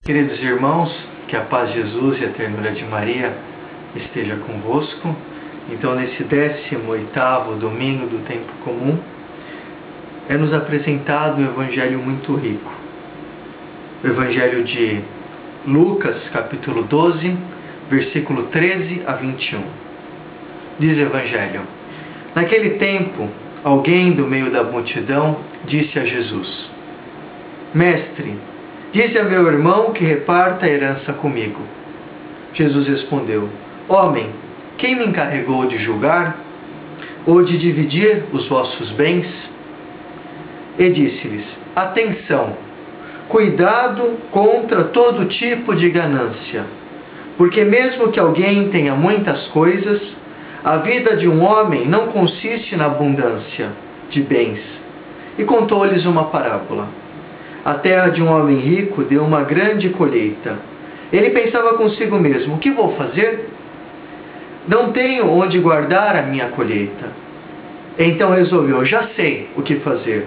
Queridos irmãos, que a paz de Jesus e a ternura de Maria esteja convosco. Então, nesse 18º domingo do tempo comum, é nos apresentado um evangelho muito rico. O evangelho de Lucas, capítulo 12, versículo 13 a 21. Diz o evangelho: Naquele tempo, alguém do meio da multidão disse a Jesus: Mestre, dize a meu irmão que reparta a herança comigo. Jesus respondeu: Homem, quem me encarregou de julgar ou de dividir os vossos bens? E disse-lhes: Atenção, cuidado contra todo tipo de ganância, porque mesmo que alguém tenha muitas coisas, a vida de um homem não consiste na abundância de bens. E contou-lhes uma parábola. A terra de um homem rico deu uma grande colheita. Ele pensava consigo mesmo: o que vou fazer? Não tenho onde guardar a minha colheita. Então resolveu: já sei o que fazer.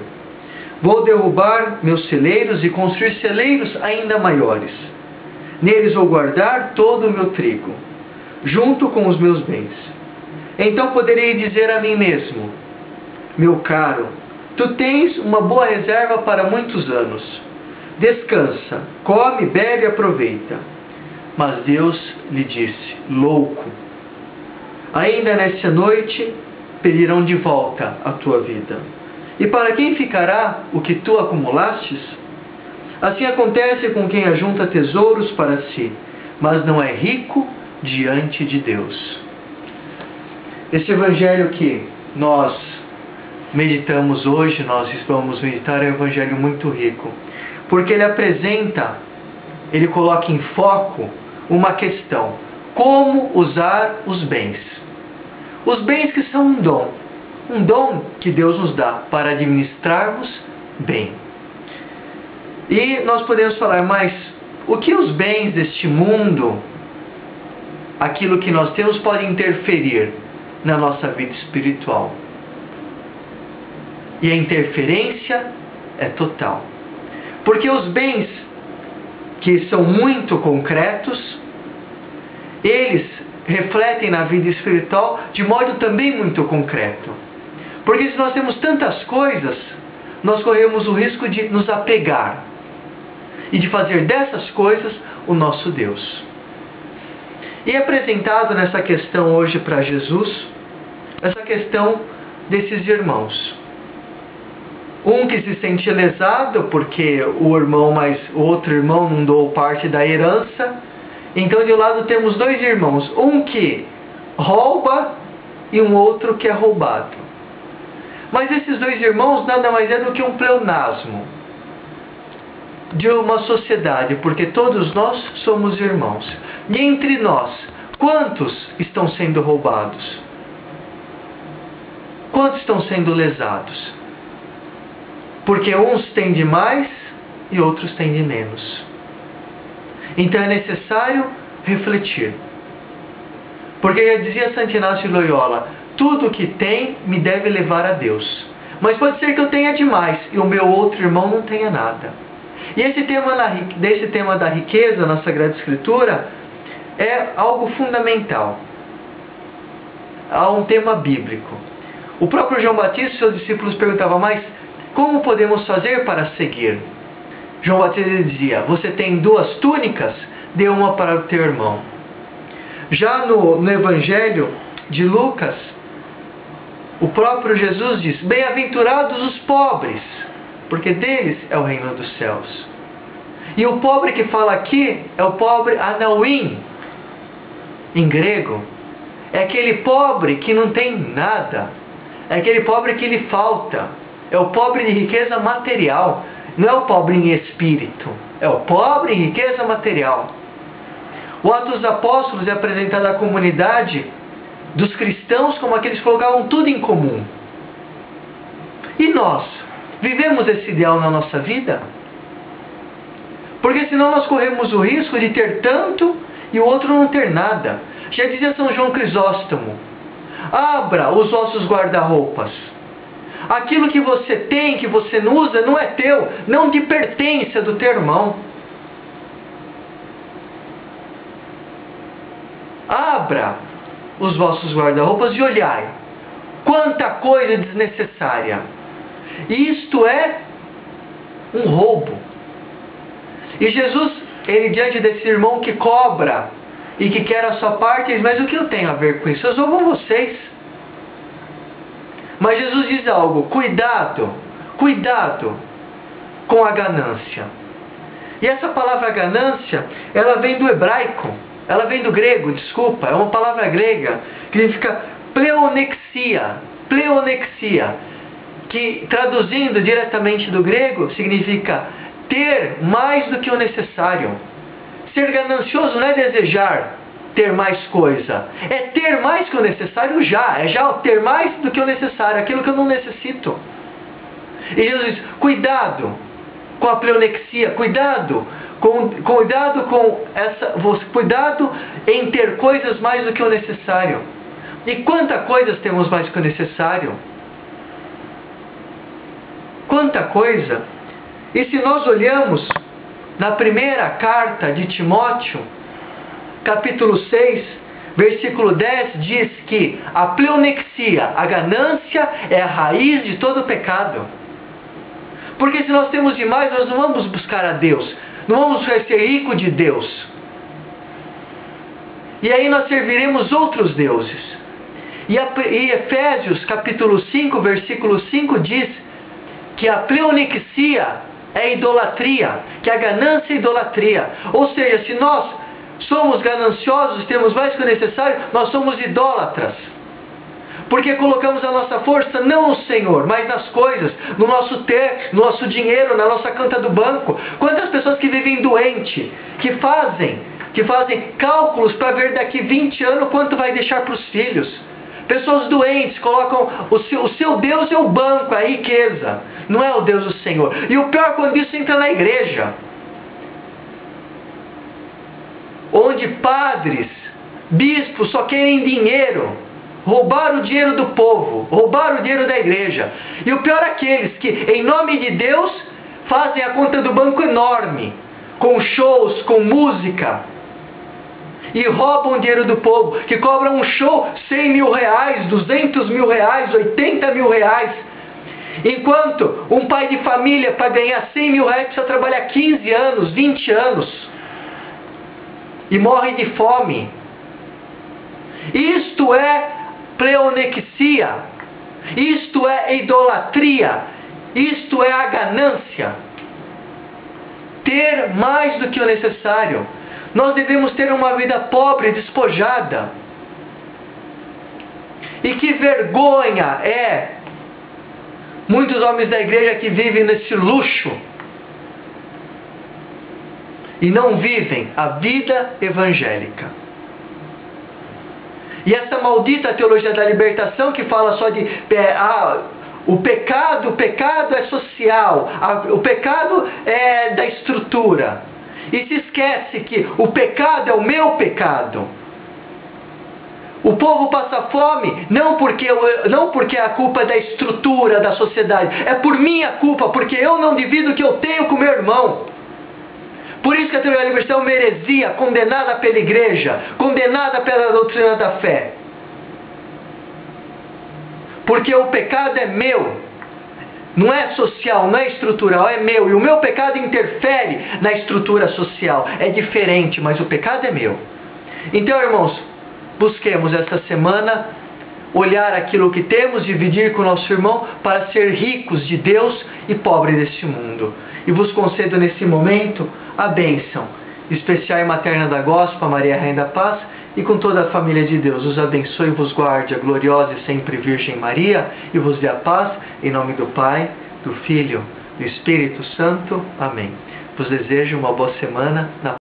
Vou derrubar meus celeiros e construir celeiros ainda maiores. Neles vou guardar todo o meu trigo, junto com os meus bens. Então poderei dizer a mim mesmo: meu caro, tu tens uma boa reserva para muitos anos. Descansa, come, bebe e aproveita. Mas Deus lhe disse: louco, ainda nesta noite pedirão de volta a tua vida. E para quem ficará o que tu acumulastes? Assim acontece com quem ajunta tesouros para si, mas não é rico diante de Deus. Esse evangelho que nós meditamos hoje, nós vamos meditar, é um evangelho muito rico, porque ele coloca em foco uma questão: como usar os bens. Os bens que são um dom que Deus nos dá para administrarmos bem. E nós podemos falar, mas o que os bens deste mundo, aquilo que nós temos, podem interferir na nossa vida espiritual? E a interferência é total. Porque os bens que são muito concretos, eles refletem na vida espiritual de modo também muito concreto. Porque se nós temos tantas coisas, nós corremos o risco de nos apegar e de fazer dessas coisas o nosso Deus. E é apresentado nessa questão hoje para Jesus, essa questão desses irmãos. Um que se sente lesado porque o outro irmão não doou parte da herança. Então, de um lado temos dois irmãos, um que rouba e um outro que é roubado. Mas esses dois irmãos nada mais é do que um pleonasmo de uma sociedade, porque todos nós somos irmãos. E entre nós, quantos estão sendo roubados? Quantos estão sendo lesados? Porque uns têm de mais e outros têm de menos. Então é necessário refletir. Porque já dizia Santo Inácio de Loyola: tudo que tem me deve levar a Deus. Mas pode ser que eu tenha demais e o meu outro irmão não tenha nada. E esse tema da riqueza na Sagrada Escritura é algo fundamental. Há um tema bíblico. O próprio João Batista e seus discípulos perguntavam: mas como podemos fazer para seguir? João Batista dizia: você tem 2 túnicas? Dê uma para o teu irmão. Já no Evangelho de Lucas, o próprio Jesus diz: bem-aventurados os pobres, porque deles é o reino dos céus. E o pobre que fala aqui é o pobre anauim, em grego. É aquele pobre que não tem nada. É aquele pobre que lhe falta. É o pobre de riqueza material. Não é o pobre em espírito. É o pobre em riqueza material. O Atos dos Apóstolos é apresentado à comunidade dos cristãos como aqueles que colocavam tudo em comum. E nós? Vivemos esse ideal na nossa vida? Porque senão nós corremos o risco de ter tanto e o outro não ter nada. Já dizia São João Crisóstomo: abra os vossos guarda-roupas. Aquilo que você tem, que você não usa, não é teu, não te pertence, é do teu irmão. abra os vossos guarda-roupas e olhai, quanta coisa desnecessária. Isto é um roubo. E Jesus, ele diante desse irmão que cobra e que quer a sua parte, ele diz, mas o que eu tenho a ver com isso? Eu roubam vocês. Mas Jesus diz algo, cuidado com a ganância. E essa palavra ganância, ela vem do hebraico, ela vem do grego, desculpa, é uma palavra grega, que significa pleonexia, que traduzindo diretamente do grego, significa ter mais do que o necessário. Ser ganancioso não é desejar ter mais coisa, é ter mais que o necessário é já ter mais do que o necessário, aquilo que eu não necessito. E Jesus diz, cuidado com a pleonexia, cuidado em ter coisas mais do que o necessário. E quantas coisas temos mais do que o necessário? Quanta coisa! E se nós olhamos na primeira carta de Timóteo, capítulo 6, versículo 10, diz que a pleonexia, a ganância, é a raiz de todo pecado. Porque se nós temos demais, nós não vamos buscar a Deus, não vamos ser rico de Deus. E aí nós serviremos outros deuses. E Efésios capítulo 5, versículo 5 diz que a pleonexia é idolatria, que a ganância é idolatria. Ou seja, se nós somos gananciosos, temos mais que o necessário, nós somos idólatras. Porque colocamos a nossa força não no Senhor, mas nas coisas, no nosso ter, no nosso dinheiro, na nossa conta do banco. Quantas pessoas que vivem doentes, que fazem cálculos para ver daqui 20 anos quanto vai deixar para os filhos. Pessoas doentes colocam o seu Deus é o banco, a riqueza, não é o Deus do Senhor. E o pior quando isso entra na igreja, onde padres, bispos só querem dinheiro, roubar o dinheiro do povo, roubar o dinheiro da igreja. E o pior é aqueles que, em nome de Deus, fazem a conta do banco enorme, com shows, com música, e roubam o dinheiro do povo, que cobram um show 100 mil reais, 200 mil reais, 80 mil reais. Enquanto um pai de família, para ganhar 100 mil reais, precisa trabalhar 15 anos, 20 anos. E morre de fome. Isto é pleonexia. Isto é idolatria. Isto é a ganância. Ter mais do que o necessário. Nós devemos ter uma vida pobre, despojada. E que vergonha é muitos homens da igreja que vivem nesse luxo e não vivem a vida evangélica. E essa maldita teologia da libertação que fala só de o pecado é social, o pecado é da estrutura. E se esquece que o pecado é o meu pecado. O povo passa fome não porque a culpa é da estrutura da sociedade, é por minha culpa, porque eu não divido o que eu tenho com meu irmão. Por isso que a teologia da libertação é uma heresia, condenada pela igreja, condenada pela doutrina da fé. Porque o pecado é meu. Não é social, não é estrutural, é meu. E o meu pecado interfere na estrutura social. É diferente, mas o pecado é meu. Então, irmãos, busquemos esta semana olhar aquilo que temos, dividir com o nosso irmão para ser ricos de Deus e pobres deste mundo. E vos concedo nesse momento a bênção especial e materna da Gospel, Maria Rainha da Paz, e com toda a família de Deus. Os abençoe e vos guarde a gloriosa e sempre Virgem Maria, e vos dê a paz, em nome do Pai, do Filho, do Espírito Santo. Amém. Vos desejo uma boa semana na